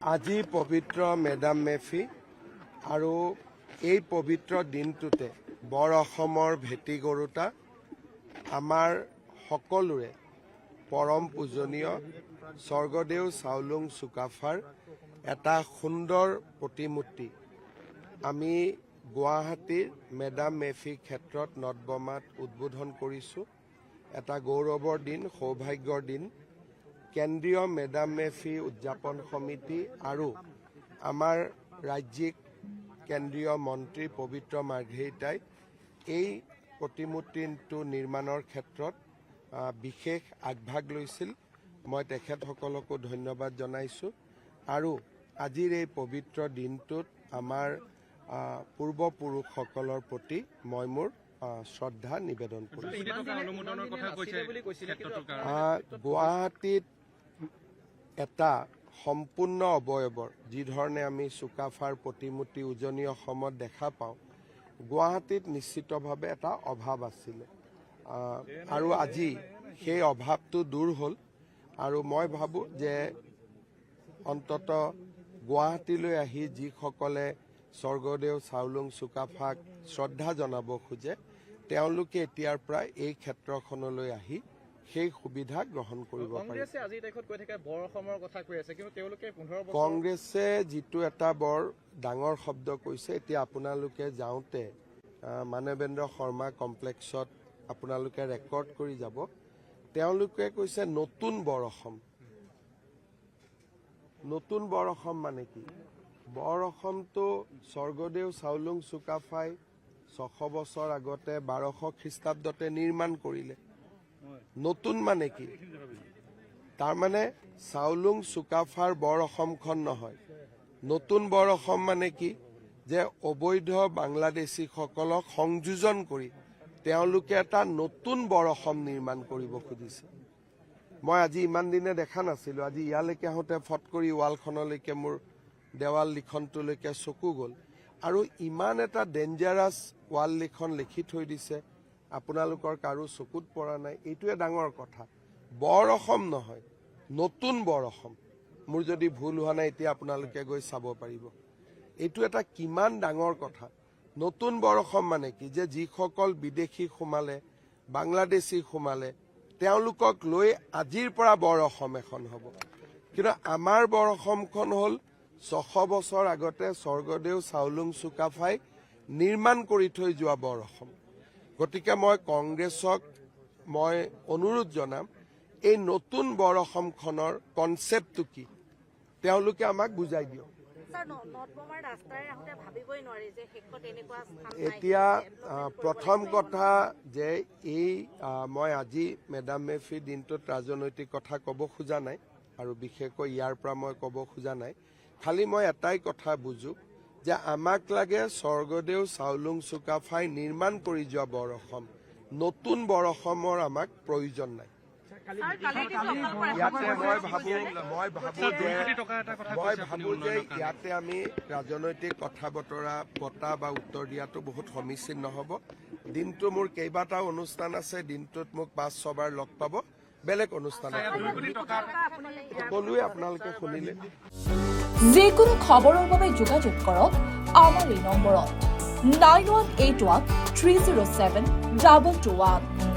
আজি পবিত্ৰ মেডাম মেফি আৰু এই পবিত্ৰ দিনটোতে বৰ অসমৰ ভেটি গৰুতা আমাৰ সকলোৰে পৰম পূজনীয় স্বৰ্গদেউ চাওলুং চুকাফাৰ এটা সুন্দৰ প্ৰতিমূৰ্তি আমি গুৱাহাটীৰ মেডাম মেফি ক্ষেত্ৰত নটবমাত উদ্বোধন কৰিছোঁ। এটা গৌৰৱৰ দিন, সৌভাগ্যৰ দিন। কেন্দ্ৰীয় মেডাম মেফি উদযাপন সমিতি আৰু আমাৰ ৰাজ্যিক কেন্দ্ৰীয় মন্ত্ৰী পবিত্ৰ মাৰ্ঘেৰিটাই এই প্ৰতিমূৰ্তিটো নিৰ্মাণৰ ক্ষেত্ৰত বিশেষ আগভাগ লৈছিল। মই তেখেতসকলকো ধন্যবাদ জনাইছোঁ আৰু আজিৰ এই পবিত্ৰ দিনটোত আমাৰ পূৰ্বপুৰুষসকলৰ প্ৰতি মই মোৰ শ্ৰদ্ধা নিবেদন কৰিছোঁ। গুৱাহাটীত এটা সম্পূৰ্ণ অৱয়ৱৰ যিধৰণে আমি চুকাফাৰ প্ৰতিমূৰ্তি উজনি অসমত দেখা পাওঁ, গুৱাহাটীত নিশ্চিতভাৱে এটা অভাৱ আছিলে আৰু আজি সেই অভাৱটো দূৰ হ'ল আৰু মই ভাবোঁ যে অন্তত গুৱাহাটীলৈ আহি যিসকলে স্বৰ্গদেউ চাওলুং চুকাফাক শ্ৰদ্ধা জনাব খোজে তেওঁলোকে এতিয়াৰ পৰা এই ক্ষেত্ৰখনলৈ আহি সেই সুবিধা গ্ৰহণ কৰিব পাৰে। কংগ্ৰেছে যিটো এটা বৰ ডাঙৰ শব্দ কৈছে, এতিয়া আপোনালোকে যাওঁতে মানৱেন্দ্ৰ শৰ্মা কমপ্লেক্সত আপোনালোকে ৰেকৰ্ড কৰি যাব। তেওঁলোকে কৈছে নতুন বৰ অসম। নতুন বৰ অসম মানে কি? বৰ অসমটো স্বৰ্গদেউ চাওলুং চুকাফাই 600 বছৰ আগতে 1200 খ্ৰীষ্টাব্দতে নিৰ্মাণ কৰিলে। নতুন মানে কি? তাৰমানে চাওলুং চুকাফাৰ বৰ অসমখন নহয়। নতুন বৰ অসম মানে কি? যে অবৈধ বাংলাদেশীসকলক সংযোজন কৰি তেওঁলোকে এটা নতুন বৰ অসম নিৰ্মাণ কৰিব খুজিছে। মই আজি ইমান দিনে দেখা নাছিলোঁ। আজি ইয়ালৈকে আহোঁতে ফট কৰি ৱালখনলৈকে মোৰ দেৱাল লিখনটোলৈকে চকু গ'ল আৰু ইমান এটা ডেঞ্জাৰাছ ৱাল লিখন লিখি থৈ দিছে, আপোনালোকৰ কাৰো চকুত পৰা নাই। এইটোৱে ডাঙৰ কথা। বৰ অসম নহয়, নতুন বৰ অসম। মোৰ যদি ভুল হোৱা নাই এতিয়া আপোনালোকে গৈ চাব পাৰিব। এইটো এটা কিমান ডাঙৰ কথা। নতুন বৰ অসম মানে কি? যে যিসকল বিদেশী সোমালে, বাংলাদেশী সোমালে, তেওঁলোকক লৈ আজিৰ পৰা বৰ অসম এখন হ'ব। কিন্তু আমাৰ বৰ অসমখন হ'ল 600 বছৰ আগতে স্বৰ্গদেউ চাওলুং চুকাফাই নিৰ্মাণ কৰি থৈ যোৱা বৰ অসম। গতিকে মই কংগ্ৰেছক মই অনুৰোধ জনাম, এই নতুন বৰ অসমখনৰ কনচেপ্টটো কি তেওঁলোকে আমাক বুজাই দিয়ক। এতিয়া প্ৰথম কথা যে এই মই আজি মেডাম মেফি দিনটোত ৰাজনৈতিক কথা ক'ব খোজা নাই আৰু বিশেষকৈ ইয়াৰ পৰা মই ক'ব খোজা নাই। খালি মই এটাই কথা বুজো যে আমাক লাগে স্বৰ্গদেউ চাওলুং চুকাফাই নিৰ্মাণ কৰি যোৱা বৰ অসম। নতুন বৰ অসমৰ আমাক প্ৰয়োজন নাই। ইয়াতে মই ভাবো যে ইয়াতে আমি ৰাজনৈতিক কথা বতৰা পতা বা উত্তৰ দিয়াটো বহুত সমীচীন নহ'ব। দিনটো মোৰ কেইবাটাও অনুষ্ঠান আছে, দিনটোত মোক 5-6 বাৰ লগ পাব। বেলেগ অনুষ্ঠান সকলোৱে আপোনালোকে শুনিলে। যিকোনো খবৰৰ বাবে যোগাযোগ কৰক আমাৰ এই নম্বৰত 9181 307 221।